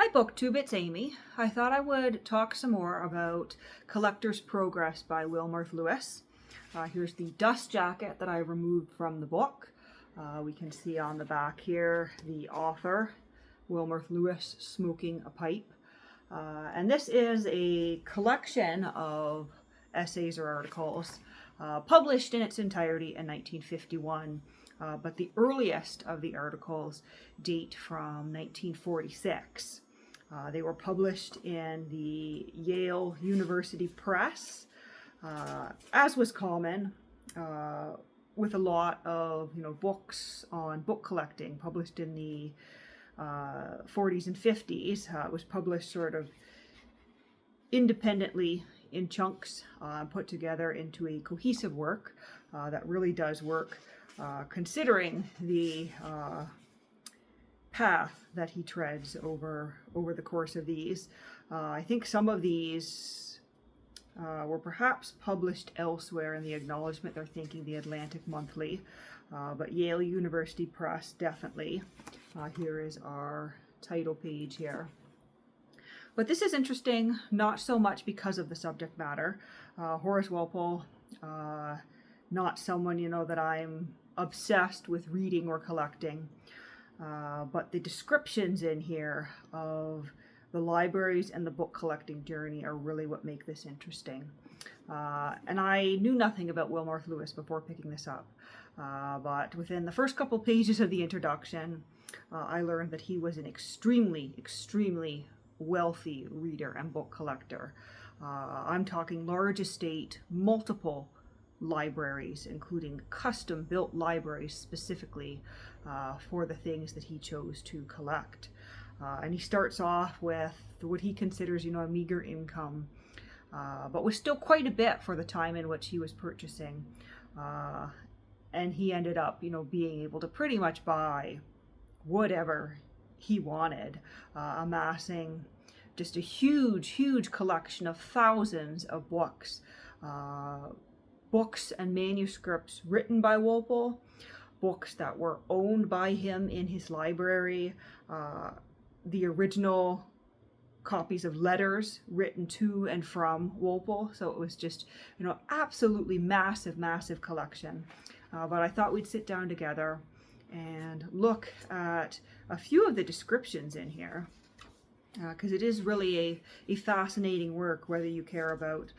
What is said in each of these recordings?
Hi BookTube, it's Amy. I thought I would talk some more about Collector's Progress by Wilmarth Lewis. Here's the dust jacket that I removed from the book. We can see on the back here the author, Wilmarth Lewis, smoking a pipe. And this is a collection of essays or articles published in its entirety in 1951. But the earliest of the articles date from 1946. They were published in the Yale University Press, as was common with a lot of books on book collecting published in the 40s and 50s. It was published sort of independently in chunks, put together into a cohesive work that really does work, considering the path that he treads over the course of these. I think some of these were perhaps published elsewhere in the acknowledgement. They're thinking the Atlantic Monthly, but Yale University Press definitely. Here is our title page here. But this is interesting, not so much because of the subject matter. Horace Walpole, not someone that I'm obsessed with reading or collecting. But the descriptions in here of the libraries and the book collecting journey are really what make this interesting. And I knew nothing about Wilmarth Lewis before picking this up. But within the first couple pages of the introduction, I learned that he was an extremely, extremely wealthy reader and book collector. I'm talking large estate, multiple libraries, including custom-built libraries specifically for the things that he chose to collect. And he starts off with what he considers, a meager income, but was still quite a bit for the time in which he was purchasing. And he ended up, being able to pretty much buy whatever he wanted, amassing just a huge, huge collection of thousands of books. Books and manuscripts written by Walpole, books that were owned by him in his library, the original copies of letters written to and from Walpole. So it was just, absolutely massive, massive collection. But I thought we'd sit down together and look at a few of the descriptions in here, because it is really a fascinating work, whether you care about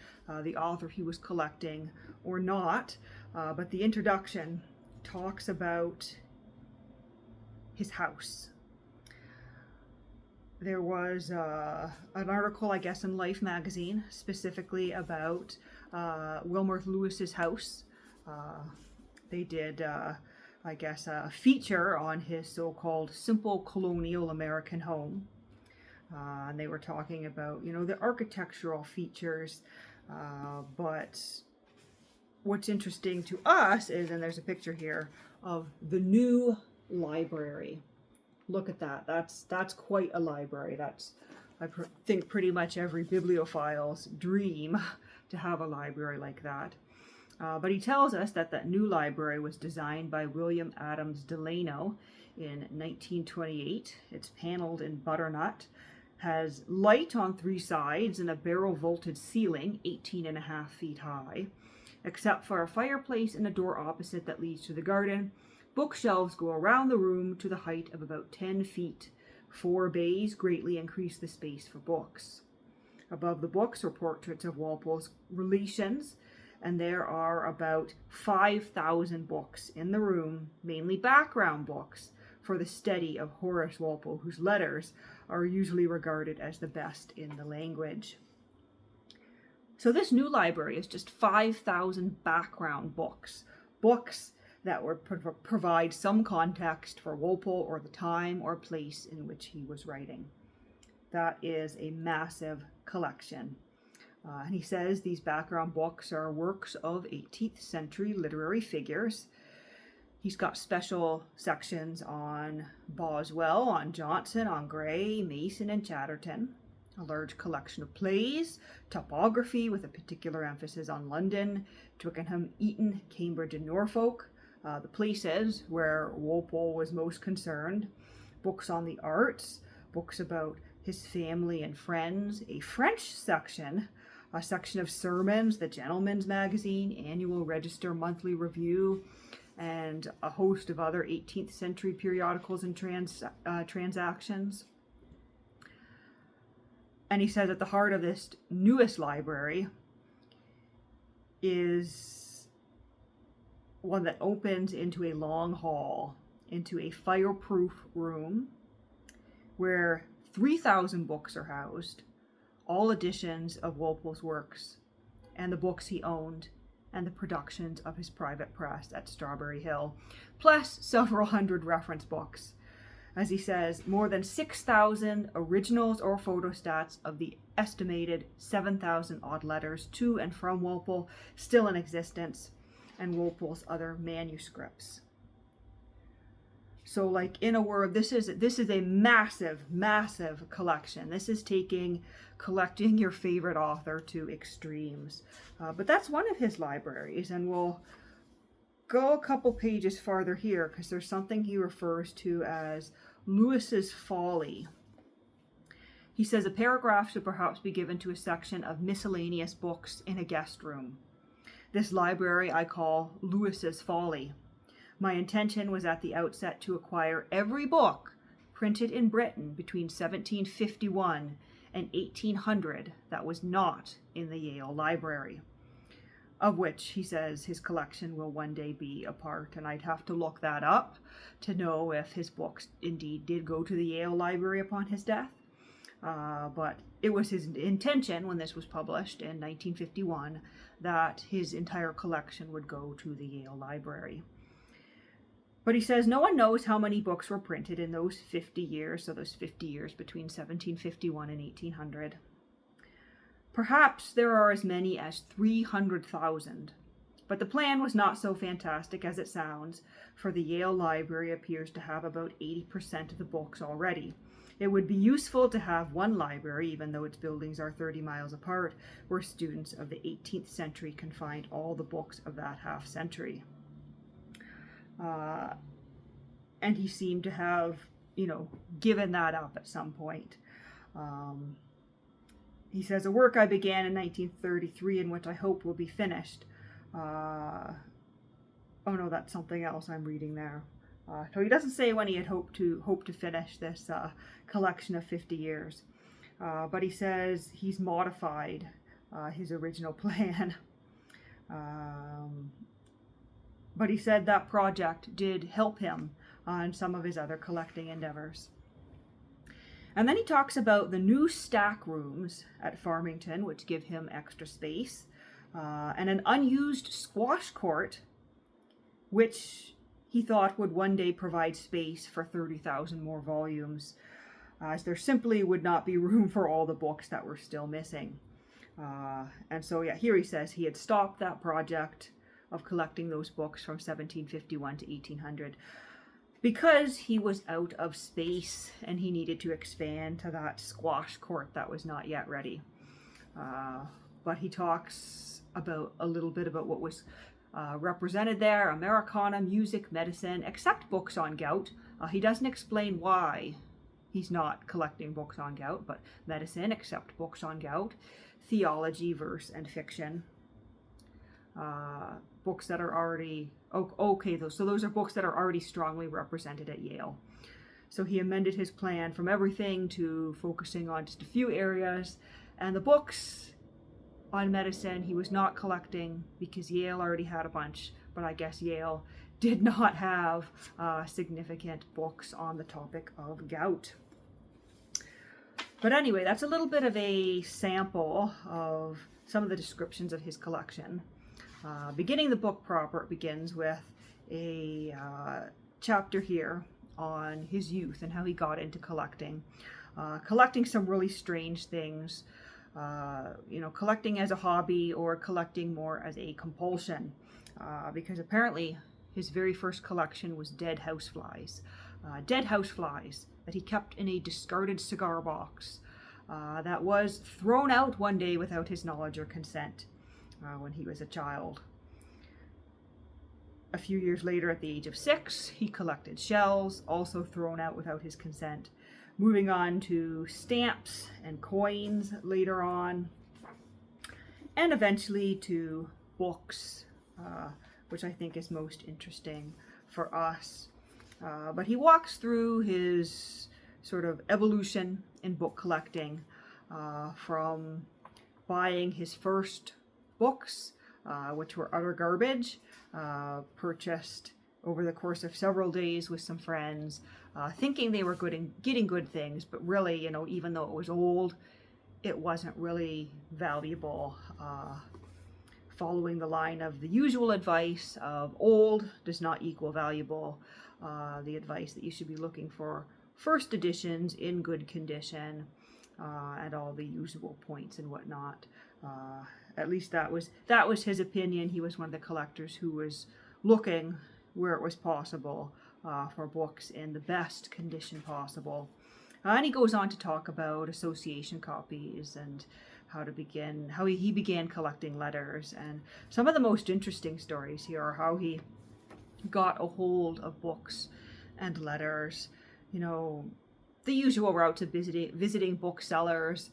the author he was collecting or not. But the introduction talks about his house. There was an article, I guess, in Life magazine specifically about Wilmarth Lewis's house. They did, I guess, a feature on his so-called simple colonial American home. And they were talking about, the architectural features, but what's interesting to us is, and there's a picture here of the new library. Look at that. That's quite a library. That's, I think, pretty much every bibliophile's dream to have a library like that. But he tells us that that new library was designed by William Adams Delano in 1928. It's paneled in butternut, has light on 3 sides and a barrel vaulted ceiling 18.5 feet high. Except for a fireplace and a door opposite that leads to the garden, bookshelves go around the room to the height of about 10 feet. 4 bays greatly increase the space for books. Above the books are portraits of Walpole's relations, and there are about 5,000 books in the room, mainly background books, for the study of Horace Walpole, whose letters are usually regarded as the best in the language. So this new library is just 5,000 background books, books that would provide some context for Walpole or the time or place in which he was writing. That is a massive collection. And he says these background books are works of 18th century literary figures. He's got special sections on Boswell, on Johnson, on Gray, Mason, and Chatterton. A large collection of plays, topography with a particular emphasis on London, Twickenham, Eton, Cambridge, and Norfolk, the places where Walpole was most concerned, books on the arts, books about his family and friends, a French section, a section of sermons, the Gentleman's Magazine, Annual Register, Monthly Review, and a host of other 18th century periodicals and transactions. And he says at the heart of this newest library is one that opens into a long hall, into a fireproof room where 3,000 books are housed, all editions of Walpole's works, and the books he owned, and the productions of his private press at Strawberry Hill, plus several hundred reference books. As he says, more than 6,000 originals or photostats of the estimated 7,000 odd letters to and from Walpole still in existence, and Walpole's other manuscripts. So, like, in a word, this is a massive, massive collection. This is collecting your favorite author to extremes. But that's one of his libraries, and we'll go a couple pages farther here because there's something he refers to as Lewis's Folly. He says a paragraph should perhaps be given to a section of miscellaneous books in a guest room. This library I call Lewis's Folly. My intention was at the outset to acquire every book printed in Britain between 1751 and 1800 that was not in the Yale Library, of which he says his collection will one day be a part, and I'd have to look that up to know if his books indeed did go to the Yale Library upon his death. But it was his intention when this was published in 1951 that his entire collection would go to the Yale Library. But he says no one knows how many books were printed in those 50 years, so those 50 years between 1751 and 1800. Perhaps there are as many as 300,000, but the plan was not so fantastic as it sounds, for the Yale Library appears to have about 80% of the books already. It would be useful to have one library, even though its buildings are 30 miles apart, where students of the 18th century can find all the books of that half century. And he seemed to have, given that up at some point. He says, a work I began in 1933 and which I hope will be finished. Oh no, that's something else I'm reading there. So he doesn't say when he had hoped to finish this collection of 50 years. But he says he's modified his original plan. But he said that project did help him on some of his other collecting endeavors. And then he talks about the new stack rooms at Farmington, which give him extra space, and an unused squash court, which he thought would one day provide space for 30,000 more volumes, as there simply would not be room for all the books that were still missing. And so, here he says he had stopped that project of collecting those books from 1751 to 1800 because he was out of space and he needed to expand to that squash court that was not yet ready. But he talks about a little bit about what was represented there: Americana, music, medicine, except books on gout. He doesn't explain why he's not collecting books on gout, but medicine, except books on gout, theology, verse, and fiction. Books that are already those are books that are already strongly represented at Yale. So he amended his plan from everything to focusing on just a few areas, and the books on medicine he was not collecting because Yale already had a bunch, but I guess Yale did not have significant books on the topic of gout. But anyway, that's a little bit of a sample of some of the descriptions of his collection. Beginning the book proper, it begins with a chapter here on his youth and how he got into collecting some really strange things, collecting as a hobby or collecting more as a compulsion, because apparently his very first collection was dead houseflies that he kept in a discarded cigar box that was thrown out one day without his knowledge or consent. When he was a child. A few years later, at the age of 6, he collected shells, also thrown out without his consent. moving on to stamps and coins later on, and eventually to books, which I think is most interesting for us. But he walks through his sort of evolution in book collecting, from buying his first books, which were utter garbage, purchased over the course of several days with some friends, thinking they were getting good things, but really, you know, even though it was old, it wasn't really valuable. Following the line of the usual advice of old does not equal valuable, the advice that you should be looking for first editions in good condition, and all the usual points and whatnot. At least that was his opinion. He was one of the collectors who was looking where it was possible for books in the best condition possible. And he goes on to talk about association copies and how he began collecting letters. And some of the most interesting stories here are how he got a hold of books and letters. You know, the usual routes of visiting booksellers,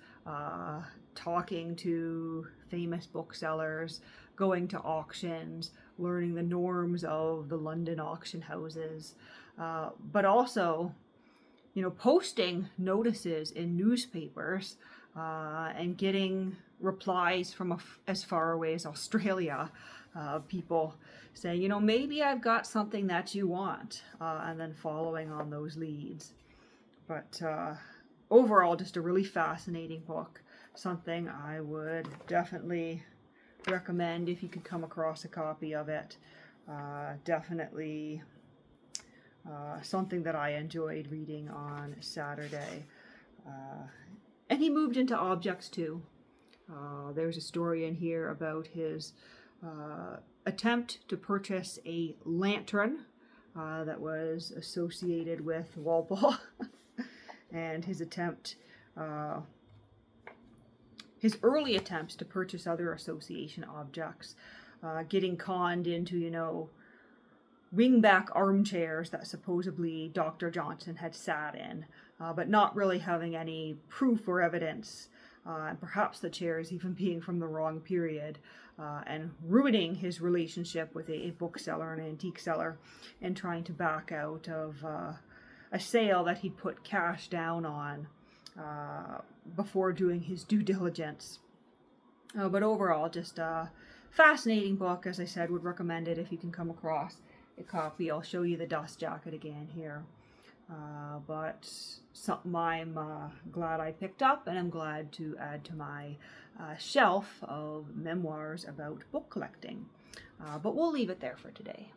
talking to famous booksellers, going to auctions, learning the norms of the London auction houses, but also, you know, posting notices in newspapers, and getting replies from as far away as Australia, people saying, you know, maybe I've got something that you want, and then following on those leads. But overall, just a really fascinating book, something I would definitely recommend if you could come across a copy of it. Definitely something that I enjoyed reading on Saturday. And he moved into objects too. There's a story in here about his attempt to purchase a lantern that was associated with Walpole, and his early attempts to purchase other association objects, getting conned into, you know, wingback armchairs that supposedly Dr. Johnson had sat in, but not really having any proof or evidence, and perhaps the chairs even being from the wrong period, and ruining his relationship with a bookseller, an antique seller, and trying to back out of a sale that he'd put cash down on before doing his due diligence. But overall, just a fascinating book. As I said, would recommend it if you can come across a copy. I'll show you the dust jacket again here. But something I'm glad I picked up, and I'm glad to add to my shelf of memoirs about book collecting. But we'll leave it there for today.